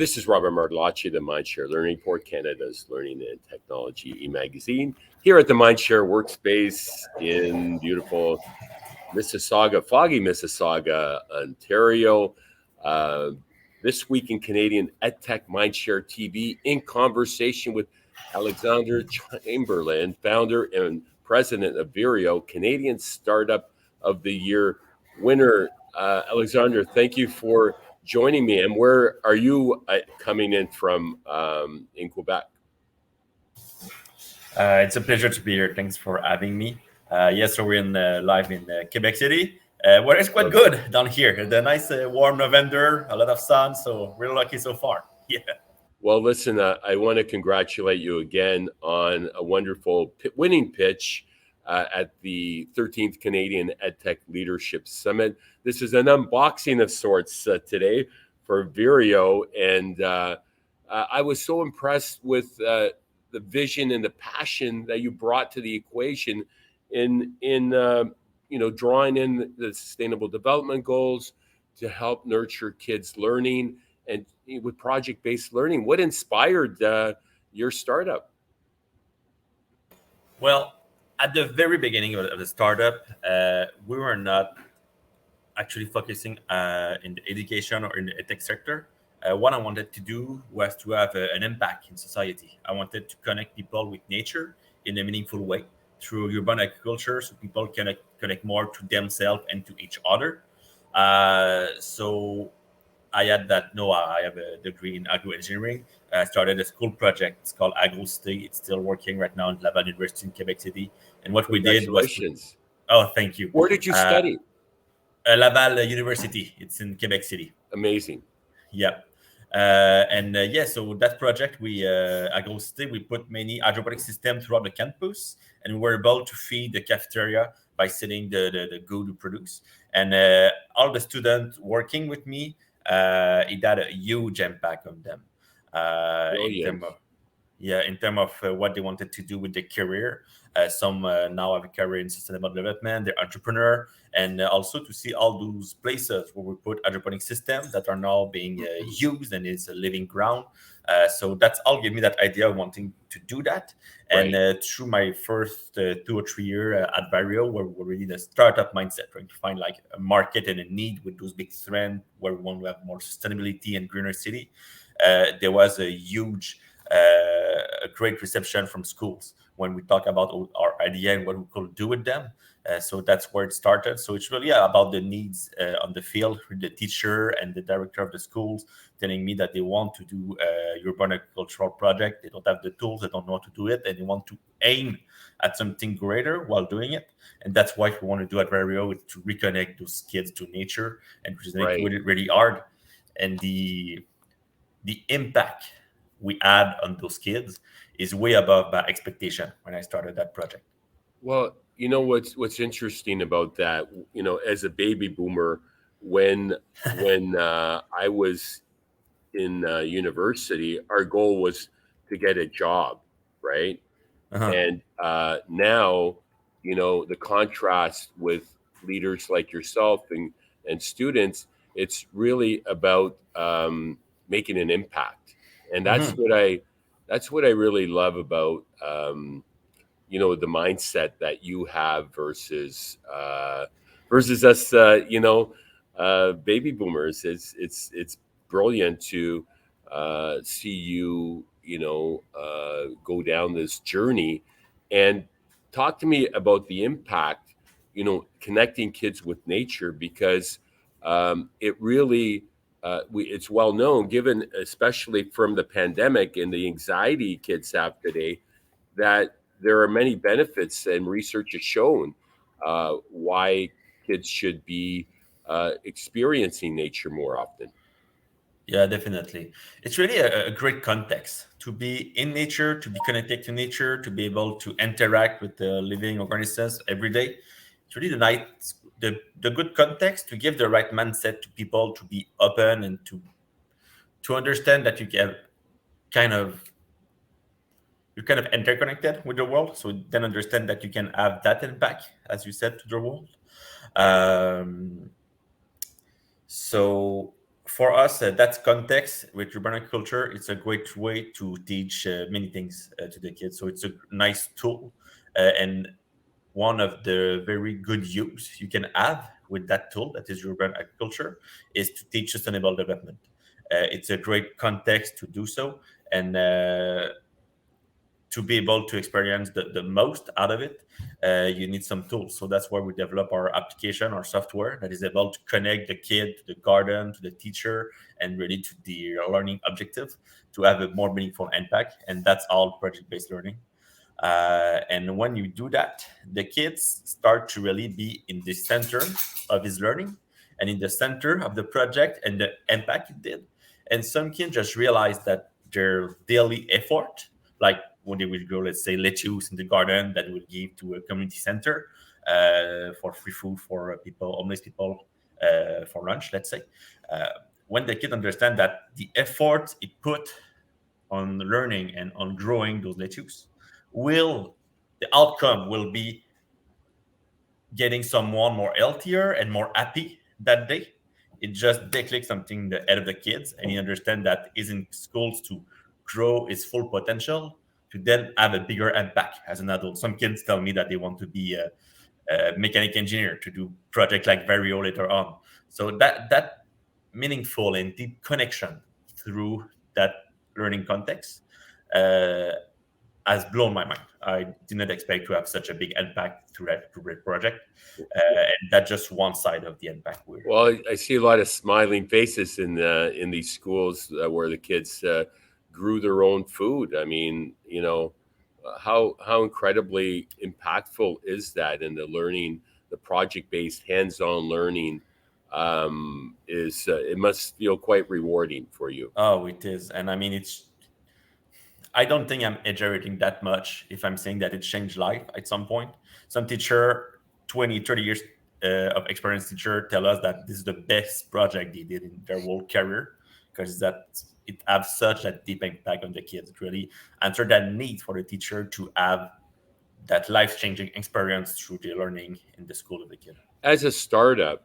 This is Robert Martellacci, the Mindshare Learning Report, Canada's Learning and Technology e-magazine, here at the Mindshare Workspace in beautiful Mississauga, foggy Mississauga, Ontario. This week in Canadian EdTech MindShareTV, in conversation with Alexandre Chamberland, founder and president of Vireo, Canadian Startup of the Year winner. Alexandre, thank you for joining me. And where are you coming in from in Quebec? It's a pleasure to be here. Thanks for having me. Yes, so we're live in Quebec City, where it's quite good down here. The nice warm November, a lot of sun, so we're lucky so far. Yeah. Well, listen, I want to congratulate you again on a wonderful winning pitch at the 13th Canadian EdTech Leadership Summit. This is an unboxing of sorts today for Vireo, and I was so impressed with the vision and the passion that you brought to the equation in drawing in the Sustainable Development Goals to help nurture kids' learning and with project-based learning. What inspired your startup? Well, at the very beginning of the startup, we were not actually focusing in the education or in the EdTech sector. What I wanted to do was to have an impact in society. I wanted to connect people with nature in a meaningful way through urban agriculture, so people can connect more to themselves and to each other. So I had that. No, I have a degree in agroengineering. I started a school project. It's called AgroStay. It's still working right now in Laval University in Quebec City. And what we did was... Oh, thank you. Where did you study? Laval University. It's in Quebec City. Amazing. Yeah. So that project, AgroStay, we put many hydroponic systems throughout the campus, and we were able to feed the cafeteria by selling the good we produce. And all the students working with me, it had a huge impact on them in terms of what they wanted to do with their career. Some now have a career in sustainable development, they're entrepreneur, and also to see all those places where we put hydroponic systems that are now being used and it's a living ground. So that's all gave me that idea of wanting to do that. Right. And through my first 2 or 3 years at Vireo, where we're really the startup mindset, trying to find like a market and a need with those big trends where we want to have more sustainability and greener city. There was a huge, a great reception from schools when we talk about our idea and what we could do with them. So that's where it started. So it's really about the needs on the field with the teacher and the director of the schools telling me that they want to do a urban agricultural project. They don't have the tools, they don't know how to do it, and they want to aim at something greater while doing it. And that's what we want to do at Vireo, is to reconnect those kids to nature, and which is really, really hard. And the impact we add on those kids is way above my expectation when I started that project. Well, you know what's interesting about that, as a baby boomer, when I was in university, our goal was to get a job, right? Uh-huh. And now, the contrast with leaders like yourself and students, it's really about making an impact, and that's what I really love about the mindset that you have versus us, baby boomers. It's brilliant to see you go down this journey. And talk to me about the impact, connecting kids with nature, because it really it's well known, given especially from the pandemic and the anxiety kids have today, that there are many benefits, and research has shown why kids should be experiencing nature more often. Yeah, definitely. It's really a great context to be in nature, to be connected to nature, to be able to interact with the living organisms every day. It's really the good context to give the right mindset to people, to be open and to understand that you're kind of interconnected with the world. So then understand that you can have that impact, as you said, to the world. So For us, that's context with urban agriculture. It's a great way to teach many things to the kids. So it's a nice tool, and one of the very good use you can have with that tool that is urban agriculture is to teach sustainable development. It's a great context to do so, and to be able to experience the most out of it, you need some tools. So that's why we develop our application, our software that is able to connect the kid to the garden, to the teacher, and really to the learning objective to have a more meaningful impact. And that's all project-based learning. And when you do that, the kids start to really be in the center of his learning and in the center of the project and the impact it did. And some kids just realize that their daily effort, like when they will grow, let's say, lettuce in the garden that will give to a community center for free food for people, homeless people, for lunch, let's say. Uh, when the kid understand that the effort it put on learning and on growing those lettuce will the outcome will be getting someone more healthier and more happy that day. It just declicks something in the head of the kids, and he understand that he's in schools to grow his full potential to then have a bigger impact as an adult. Some kids tell me that they want to be a mechanic engineer to do project like Vireo later on. So that meaningful and deep connection through that learning context uh, has blown my mind. I did not expect to have such a big impact through that project, and that's just one side of the impact. Well, I see a lot of smiling faces in these schools where the kids grew their own food. I mean, how incredibly impactful is that in the learning, the project-based hands-on learning is it must feel quite rewarding for you. Oh, it is, and I mean it's. I don't think I'm exaggerating that much if I'm saying that it changed life at some point. Some teacher, 20, 30 years of experience teacher tell us that this is the best project they did in their whole career because that it has such a deep impact on the kids. It really answer that need for the teacher to have that life-changing experience through the learning in the school of the kid. As a startup,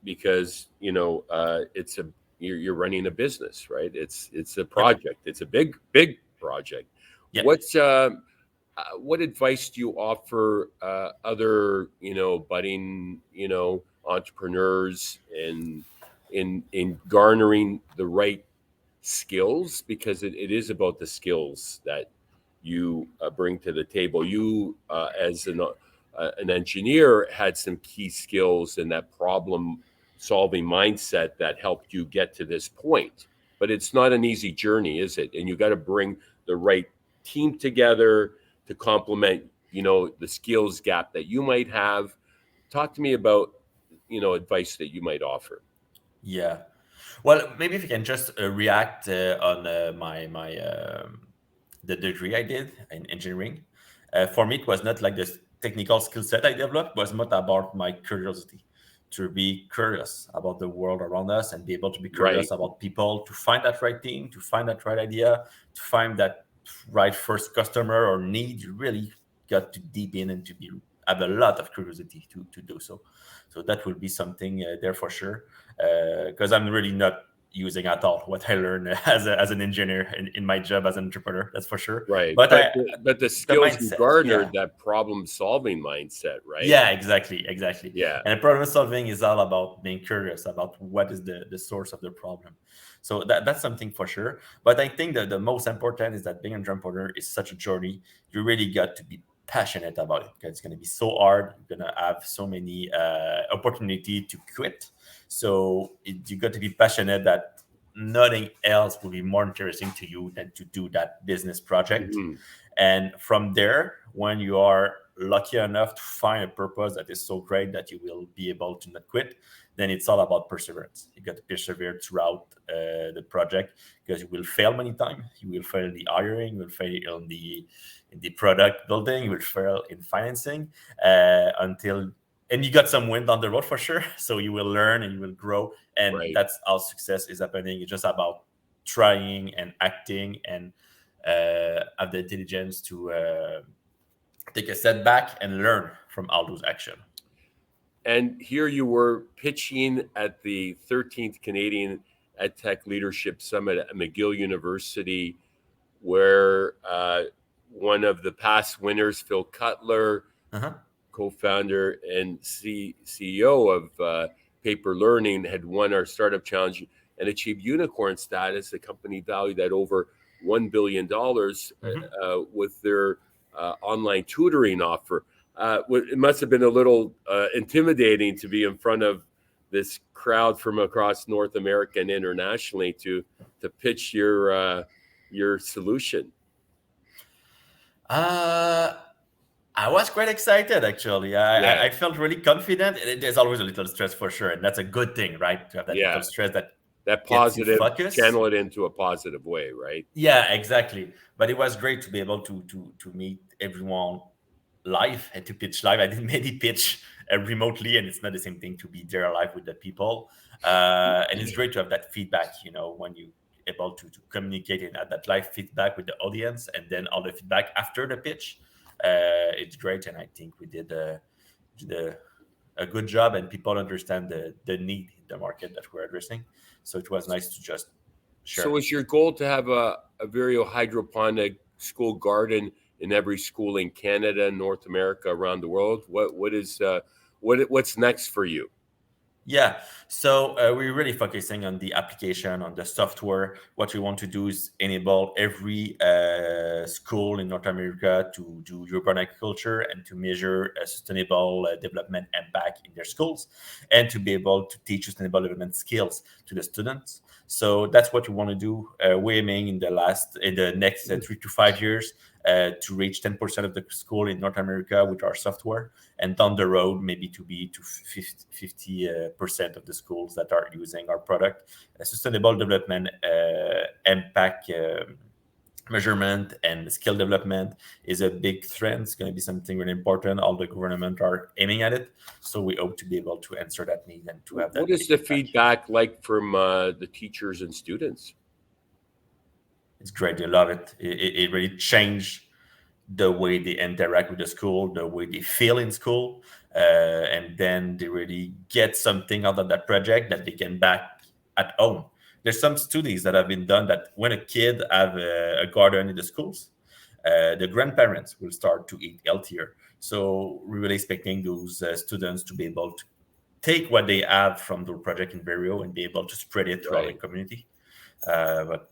because it's a you're running a business, right? It's a Yep. project. It's a big project. Yep. What advice do you offer other budding entrepreneurs in garnering the right skills, because it is about the skills that you bring to the table. You as an engineer had some key skills in that problem solving mindset that helped you get to this point, but it's not an easy journey, is it? And you got to bring the right team together to complement the skills gap that you might have. Talk to me about advice that you might offer. Yeah. Well, maybe if you can just react on my the degree I did in engineering. For me, it was not like the technical skill set I developed, it was more about my curiosity, to be curious about the world around us and be able to be curious Right. about people, to find that right team, to find that right idea, to find that right first customer or need. You really got to deep in and to be have a lot of curiosity to do so. So that will be something there for sure. Because I'm really not using at all what I learned as an engineer in my job as an entrepreneur. That's for sure. Right. But But the the skills you mindset, garnered, yeah, that problem solving mindset, right? yeah, exactly. Yeah. And problem solving is all about being curious about what is the source of the problem. So that's something for sure. But I think that the most important is that being an entrepreneur is such a journey. You really got to be passionate about it because it's going to be so hard. You're going to have so many opportunity to quit. So you got to be passionate that nothing else will be more interesting to you than to do that business project. Mhm. And from there, when you are lucky enough to find a purpose that is so great that you will be able to not quit, then it's all about perseverance. You got to persevere throughout the project because you will fail many times. You will fail in the hiring, you will fail in the product building, you will fail in financing until and you got some wind on the road for sure. So you will learn and you will grow, and Right. that's how success is happening. It's just about trying and acting and have the intelligence to take a step back and learn from all those action. And here you were pitching at the 13th Canadian EdTech Leadership Summit at McGill University, where one of the past winners, Phil Cutler, Uh-huh. co-founder and CEO of Paper Learning, had won our startup challenge and achieved unicorn status, a company valued at over $1 billion with their online tutoring offer. It must have been a little intimidating to be in front of this crowd from across North America and internationally to pitch your solution. I was quite excited, actually. I felt really confident. There's always a little stress for sure, and that's a good thing, right? To have that little stress that gets you positive, focused. channel it into a positive way, right? Yeah, exactly. But it was great to be able to meet everyone live and to pitch live. I didn't maybe pitch remotely, and it's not the same thing to be there live with the people. And it's great to have that feedback, when you able to communicate and have that live feedback with the audience, and then all the feedback after the pitch. It's great, and I think we did a good job, and people understand the need in the market that we're addressing. So it was nice to just share. So is your goal to have a Vireo hydroponic school garden in every school in Canada, North America, around the world? What's next for you? Yeah, so we're really focusing on the application, on the software. What we want to do is enable every school in North America to do urban agriculture and to measure sustainable development impact in their schools, and to be able to teach sustainable development skills to the students. So that's what we want to do. We're aiming in the next 3 to 5 years to reach 10% of the school in North America with our software, and down the road maybe to be to 50% of the schools that are using our product. Sustainable development impact measurement and skill development is a big trend. It's going to be something really important. All the government are aiming at it, so we hope to be able to answer that need and to have that. What is the feedback like from the teachers and students? It's great. They love it. It really changed the way they interact with the school, the way they feel in school, and then they really get something out of that project that they can back at home. There's some studies that have been done that when a kid have a garden in the schools, the grandparents will start to eat healthier. So we're really expecting those students to be able to take what they have from the project in Vireo and be able to spread it throughout the community. But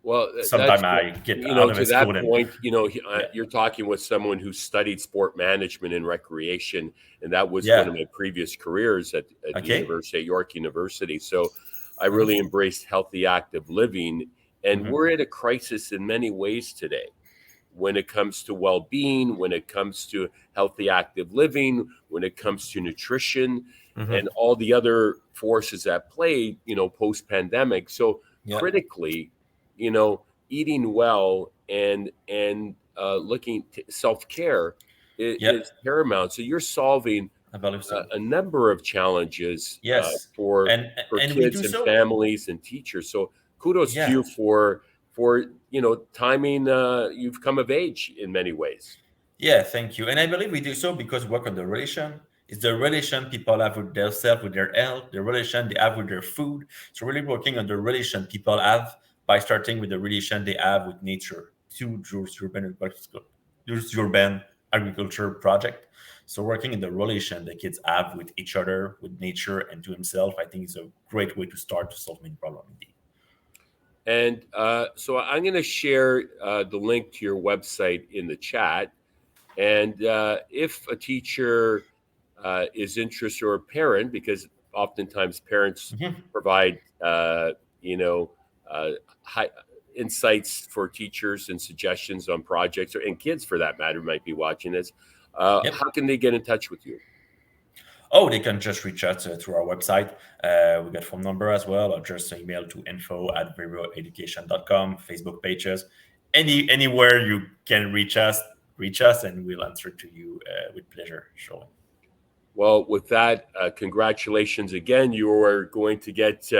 well, sometimes I get out of to that point, yeah. You're talking with someone who studied sport management and recreation, and that was one of my previous careers at University at York University. So I really embraced healthy, active living, and we're at a crisis in many ways today when it comes to well-being, when it comes to healthy, active living, when it comes to nutrition, and all the other forces at play, post-pandemic. So critically, eating well and looking self-care is paramount. So you're solving a number of challenges for kids and families and teachers. So kudos to you for timing. You've come of age in many ways. Yeah, thank you. And I believe we do so because we work on the relation. It's the relation people have with themselves, with their health, the relation they have with their food. So really working on the relation people have by starting with the relation they have with nature through urban agriculture project. So working in the relation the kids have with each other, with nature, and to himself, I think is a great way to start to solve many problems indeed. And so I'm going to share the link to your website in the chat. And if a teacher is interested, or a parent, because oftentimes parents provide, high insights for teachers and suggestions on projects, and kids for that matter might be watching this. How can they get in touch with you? Oh, they can just reach out through our website. We got phone number as well, or just email to info@vireoeducation.com, Facebook pages, anywhere you can reach us, and we'll answer to you with pleasure, surely. Well, with that, congratulations again. You are going to get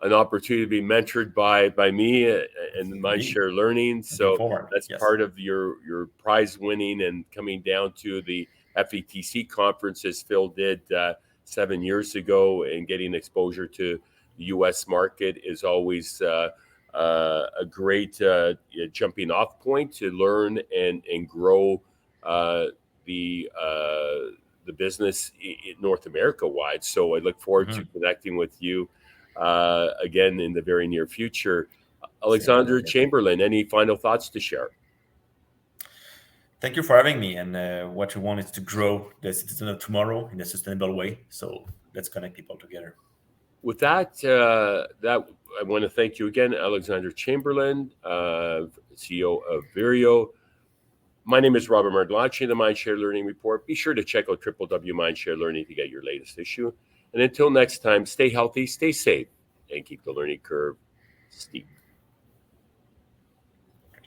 an opportunity to be mentored by me and MindShare Learning. So that's part of your prize winning and coming down to the FETC conference, as Phil did 7 years ago, and getting exposure to the U.S. market is always a great jumping off point to learn and grow the business in North America wide. So I look forward to connecting with you again in the very near future. Alexandre Chamberland, any final thoughts to share? Thank you for having me. And what we want is to grow the citizen of tomorrow in a sustainable way. So let's connect people together. With that, I want to thank you again, Alexandre Chamberland, CEO of Vireo. My name is Robert Martelacci, the Mindshare Learning Report. Be sure to check out www.mindshare Learning to get your latest issue. And until next time, stay healthy, stay safe, and keep the learning curve steep.